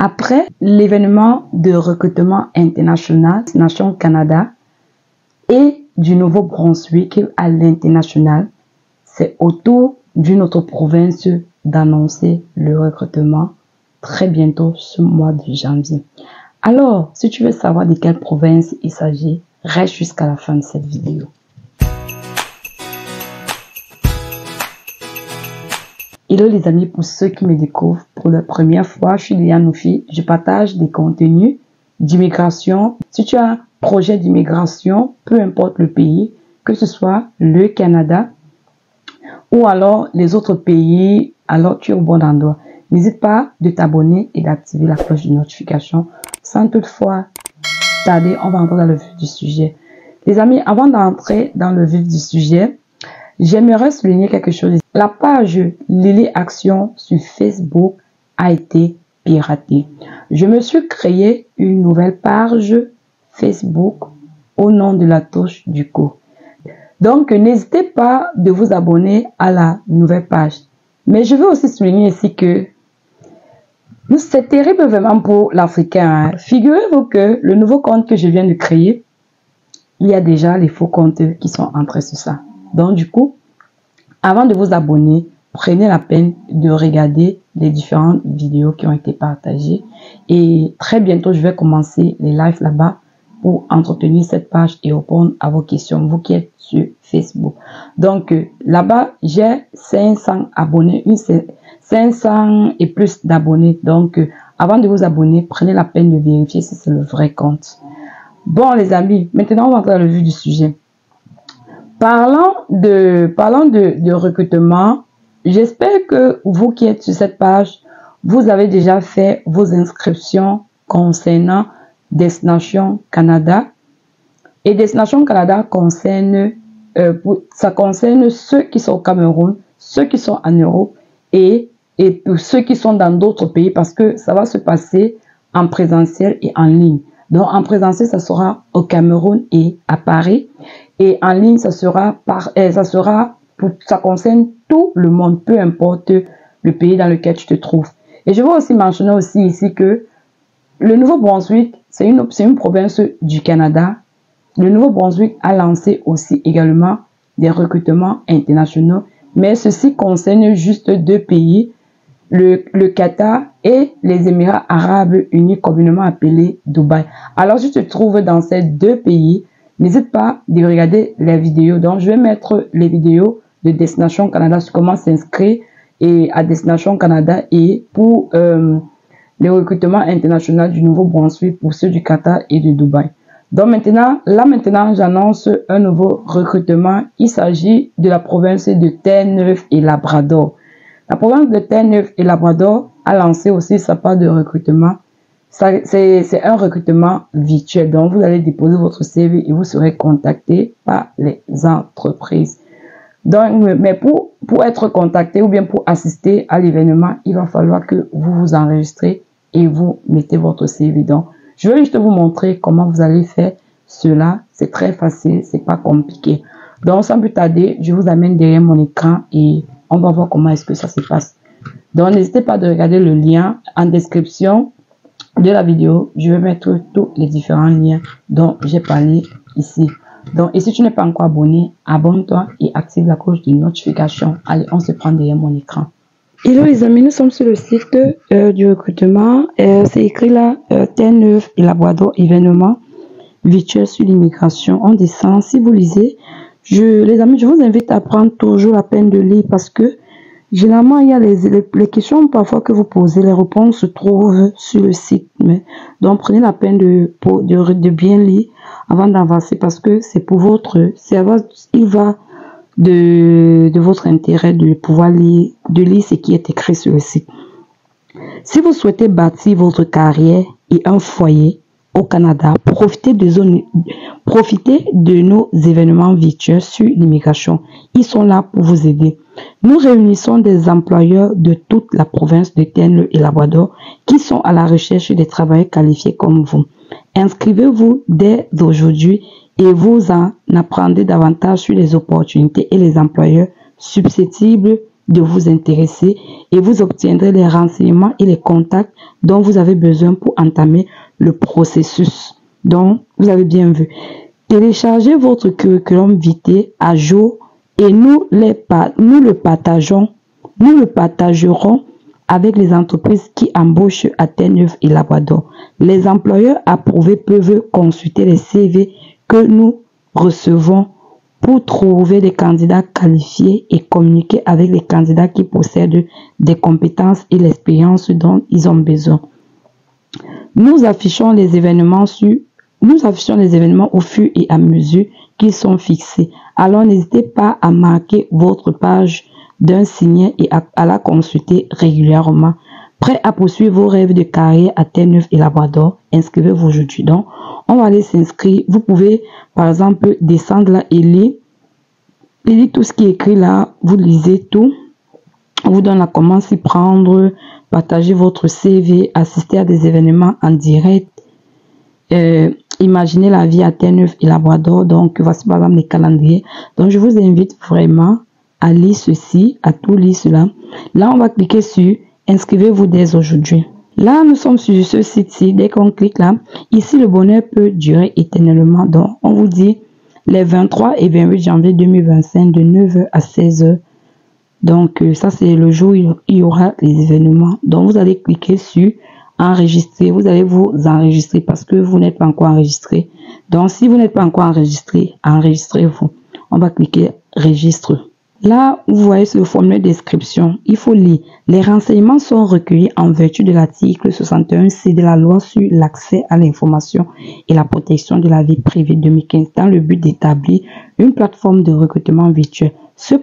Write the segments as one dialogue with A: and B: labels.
A: Après l'événement de recrutement international Nation Canada et du Nouveau-Brunswick à l'international, c'est au tour d'une autre province d'annoncer le recrutement très bientôt ce mois de janvier. Alors, si tu veux savoir de quelle province il s'agit, reste jusqu'à la fin de cette vidéo. Hello les amis, pour ceux qui me découvrent pour la première fois, je suis Liliane Oufi. Je partage des contenus d'immigration. Si tu as un projet d'immigration, peu importe le pays, que ce soit le Canada ou alors les autres pays, alors tu es au bon endroit. N'hésite pas de t'abonner et d'activer la cloche de notification. Sans toutefois tarder, on va entrer dans le vif du sujet. Les amis, avant d'entrer dans le vif du sujet, j'aimerais souligner quelque chose. La page Lily Action sur Facebook a été piratée. Je me suis créé une nouvelle page Facebook au nom de la touche du coup. Donc, n'hésitez pas de vous abonner à la nouvelle page. Mais je veux aussi souligner ici que c'est terrible vraiment pour l'Africain. Figurez-vous que le nouveau compte que je viens de créer, il y a déjà les faux comptes qui sont entrés sur ça. Donc, du coup, avant de vous abonner, prenez la peine de regarder les différentes vidéos qui ont été partagées. Et très bientôt, je vais commencer les lives là-bas pour entretenir cette page et répondre à vos questions, vous qui êtes sur Facebook. Donc, là-bas, j'ai 500 abonnés, 500 et plus d'abonnés. Donc, avant de vous abonner, prenez la peine de vérifier si c'est le vrai compte. Bon, les amis, maintenant, on va entrer dans le vif du sujet. Parlant de recrutement, j'espère que vous qui êtes sur cette page, vous avez déjà fait vos inscriptions concernant Destination Canada. Et Destination Canada concerne, ça concerne ceux qui sont au Cameroun, ceux qui sont en Europe et pour ceux qui sont dans d'autres pays parce que ça va se passer en présentiel et en ligne. Donc en présentiel, ça sera au Cameroun et à Paris. Et en ligne, ça concerne tout le monde, peu importe le pays dans lequel tu te trouves. Et je veux aussi mentionner aussi ici que le Nouveau-Brunswick, c'est une province du Canada. Le Nouveau-Brunswick a lancé aussi également des recrutements internationaux, mais ceci concerne juste deux pays, le Qatar et les Émirats Arabes Unis, communément appelés Dubaï. Alors, si tu te trouves dans ces deux pays, n'hésite pas de regarder les vidéos. Donc, je vais mettre les vidéos de Destination Canada sur comment s'inscrire et à Destination Canada et pour les recrutements internationaux du Nouveau-Brunswick pour ceux du Qatar et de Dubaï. Donc maintenant, j'annonce un nouveau recrutement. Il s'agit de la province de Terre-Neuve et Labrador. La province de Terre-Neuve et Labrador a lancé aussi sa part de recrutement. C'est un recrutement virtuel. Donc, vous allez déposer votre CV et vous serez contacté par les entreprises. Donc, mais pour être contacté ou bien pour assister à l'événement, il va falloir que vous vous enregistrez et vous mettez votre CV. Donc, je vais juste vous montrer comment vous allez faire cela. C'est très facile, c'est pas compliqué. Donc, sans plus tarder, je vous amène derrière mon écran et on va voir comment est-ce que ça se passe. Donc, n'hésitez pas de regarder le lien en description de la vidéo. Je vais mettre tous les différents liens dont j'ai parlé ici. Donc, et si tu n'es pas encore abonné, abonne-toi et active la cloche de notification. Allez, on se prend derrière mon écran. Hello les amis, nous sommes sur le site du recrutement. C'est écrit là, Terre-Neuve et Labrador, événement virtuel sur l'immigration. On descend. Si vous lisez, les amis, je vous invite à prendre toujours la peine de lire parce que généralement, il y a les questions parfois que vous posez, les réponses se trouvent sur le site. Donc, prenez la peine de bien lire avant d'avancer parce que c'est pour votre cerveau. Il va de votre intérêt de pouvoir lire ce qui est écrit sur le site. Si vous souhaitez bâtir votre carrière et un foyer au Canada, profitez de nos événements virtuels sur l'immigration. Ils sont là pour vous aider. Nous réunissons des employeurs de toute la province de Terre-Neuve et Labrador qui sont à la recherche des travailleurs qualifiés comme vous. Inscrivez-vous dès aujourd'hui et vous en apprendrez davantage sur les opportunités et les employeurs susceptibles de vous intéresser et vous obtiendrez les renseignements et les contacts dont vous avez besoin pour entamer le processus. Donc, vous avez bien vu. Téléchargez votre curriculum vitae à jour et nous le partagerons avec les entreprises qui embauchent à Terre-Neuve et Labrador. Les employeurs approuvés peuvent consulter les CV que nous recevons pour trouver des candidats qualifiés et communiquer avec les candidats qui possèdent des compétences et l'expérience dont ils ont besoin. Nous affichons les événements au fur et à mesure qu'ils sont fixés. Alors n'hésitez pas à marquer votre page d'un signet et à la consulter régulièrement. Prêt à poursuivre vos rêves de carrière à Terre-Neuve et Labrador? Inscrivez-vous aujourd'hui. Donc, on va aller s'inscrire. Vous pouvez, par exemple, descendre là et lire tout ce qui est écrit là. Vous lisez tout. On vous donne la comment s'y prendre, partager votre CV, assister à des événements en direct, imaginez la vie à Terre-Neuve et Labrador. Donc, voici par exemple les calendriers. Donc, je vous invite vraiment à lire ceci, à tout lire cela. Là, on va cliquer sur inscrivez-vous dès aujourd'hui. Là, nous sommes sur ce site-ci. Dès qu'on clique là, ici, le bonheur peut durer éternellement. Donc, on vous dit les 23 et 28 janvier 2025 de 9h à 16h. Donc, ça, c'est le jour où il y aura les événements. Donc, vous allez cliquer sur enregistrer. Vous allez vous enregistrer parce que vous n'êtes pas encore enregistré. Donc, si vous n'êtes pas encore enregistré, enregistrez-vous. On va cliquer registre. Là, vous voyez ce formulaire d'inscription. Il faut lire. Les renseignements sont recueillis en vertu de l'article 61C de la loi sur l'accès à l'information et la protection de la vie privée 2015 dans le but d'établir une plateforme de recrutement virtuel. Ce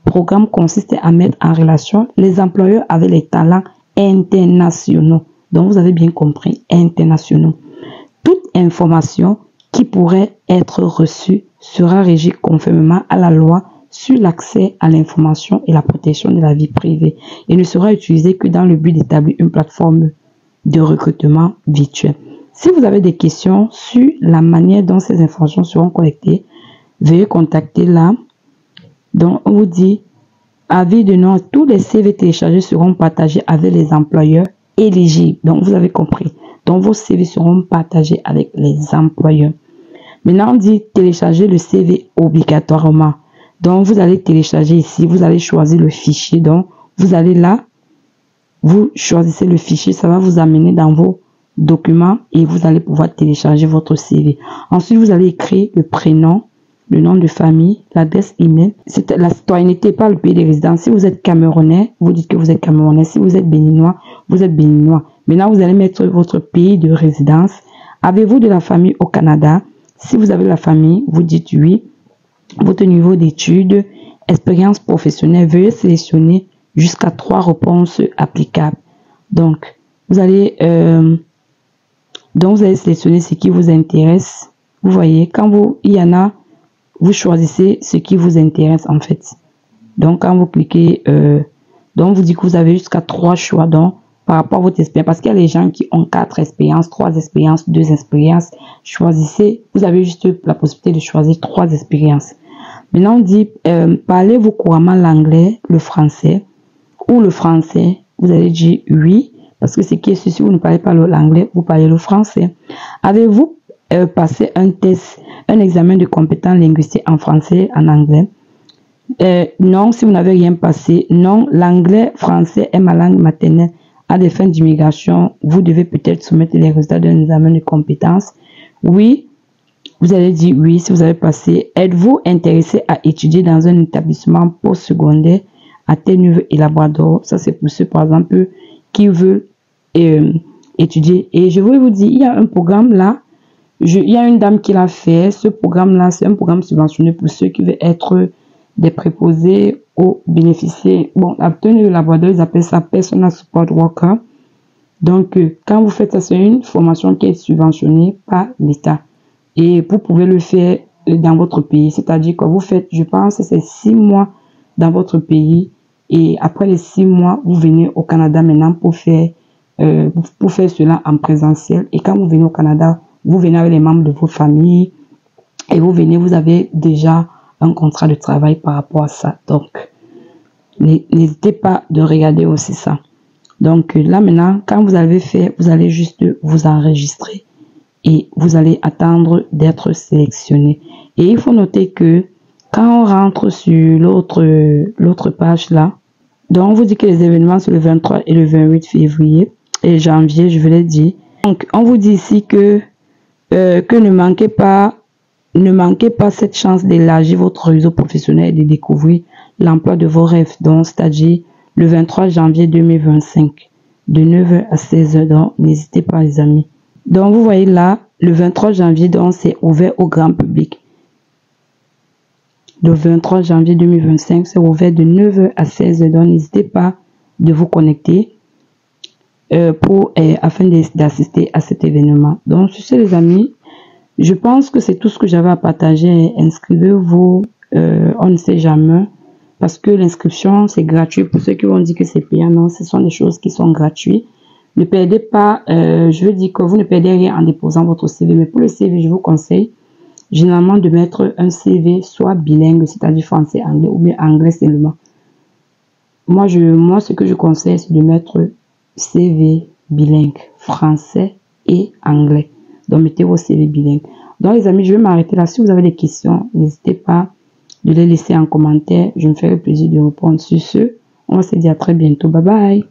A: programme consiste à mettre en relation les employeurs avec les talents internationaux. Donc, vous avez bien compris, internationaux. Toute information qui pourrait être reçue sera régie conformément à la loi sur l'accès à l'information et la protection de la vie privée et ne sera utilisée que dans le but d'établir une plateforme de recrutement virtuel. Si vous avez des questions sur la manière dont ces informations seront collectées, veuillez contacter là. Donc, on vous dit, avis de nom, tous les CV téléchargés seront partagés avec les employeurs éligibles. Donc, vous avez compris. Donc, vos CV seront partagés avec les employeurs. Maintenant, on dit télécharger le CV obligatoirement. Donc, vous allez télécharger ici. Vous allez choisir le fichier. Donc, vous allez là. Vous choisissez le fichier. Ça va vous amener dans vos documents et vous allez pouvoir télécharger votre CV. Ensuite, vous allez écrire le prénom, le nom de famille, l'adresse email. C'est la citoyenneté, pas le pays de résidence. Si vous êtes camerounais, vous dites que vous êtes camerounais. Si vous êtes béninois, vous êtes béninois. Maintenant, vous allez mettre votre pays de résidence. Avez-vous de la famille au Canada? Si vous avez de la famille, vous dites oui. Votre niveau d'études, expérience professionnelle, veuillez sélectionner jusqu'à 3 réponses applicables. Donc, vous allez sélectionner ce qui vous intéresse. Vous voyez, quand il y en a, vous choisissez ce qui vous intéresse en fait. Donc, quand vous cliquez, donc vous dit que vous avez jusqu'à 3 choix donc, par rapport à votre expérience. Parce qu'il y a les gens qui ont 4 expériences, 3 expériences, 2 expériences. Choisissez, vous avez juste la possibilité de choisir 3 expériences. Maintenant, on dit, parlez-vous couramment l'anglais, le français ou le français? Vous allez dire oui, parce que ce qui est sûr, si vous ne parlez pas l'anglais, vous parlez le français. Avez-vous passé un test, un examen de compétences linguistiques en français, en anglais? Non, si vous n'avez rien passé. Non, l'anglais, français est ma langue maternelle. À des fins d'immigration, vous devez peut-être soumettre les résultats d'un examen de compétences. Oui, vous allez dire oui si vous avez passé. Êtes-vous intéressé à étudier dans un établissement postsecondaire à Terre-Neuve et Labrador? Ça, c'est pour ceux, par exemple, qui veulent étudier. Et je voulais vous dire, il y a un programme là. Il y a une dame qui l'a fait. Ce programme-là, c'est un programme subventionné pour ceux qui veulent être des préposés aux bénéficiaires. Bon, à Terre-Neuve et Labrador, ils appellent ça Personal Support Worker. Donc, quand vous faites ça, c'est une formation qui est subventionnée par l'État. Et vous pouvez le faire dans votre pays. C'est-à-dire que vous faites, je pense, c'est 6 mois dans votre pays. Et après les 6 mois, vous venez au Canada maintenant pour faire cela en présentiel. Et quand vous venez au Canada, vous venez avec les membres de vos familles. Et vous venez, vous avez déjà un contrat de travail par rapport à ça. Donc, N'hésitez pas de regarder aussi ça. Donc là maintenant, quand vous avez fait, vous allez juste vous enregistrer et vous allez attendre d'être sélectionné. Et il faut noter que quand on rentre sur l'autre page là, donc on vous dit que les événements c'est le 23 et le 28 février et janvier, je vous l'ai dit. Donc on vous dit ici que ne manquez pas cette chance d'élargir votre réseau professionnel et de découvrir l'emploi de vos rêves. Donc c'est-à-dire le 23 janvier 2025 de 9h à 16h. Donc n'hésitez pas les amis. Donc vous voyez là, le 23 janvier, donc c'est ouvert au grand public. Le 23 janvier 2025, c'est ouvert de 9h à 16h. Donc n'hésitez pas de vous connecter afin d'assister à cet événement. Donc sur ce les amis, je pense que c'est tout ce que j'avais à partager. Inscrivez-vous, on ne sait jamais. Parce que l'inscription, c'est gratuit. Pour ceux qui vont dire que c'est payant, non, ce sont des choses qui sont gratuites. Ne perdez pas, je veux dire que vous ne perdez rien en déposant votre CV. Mais pour le CV, je vous conseille généralement de mettre un CV soit bilingue, c'est-à-dire français-anglais ou bien anglais seulement. Moi, ce que je conseille, c'est de mettre CV bilingue, français et anglais. Donc, mettez vos CV bilingues. Donc, les amis, je vais m'arrêter là. Si vous avez des questions, n'hésitez pas de les laisser en commentaire. Je me ferai le plaisir de répondre sur ce. On va se dire à très bientôt. Bye bye.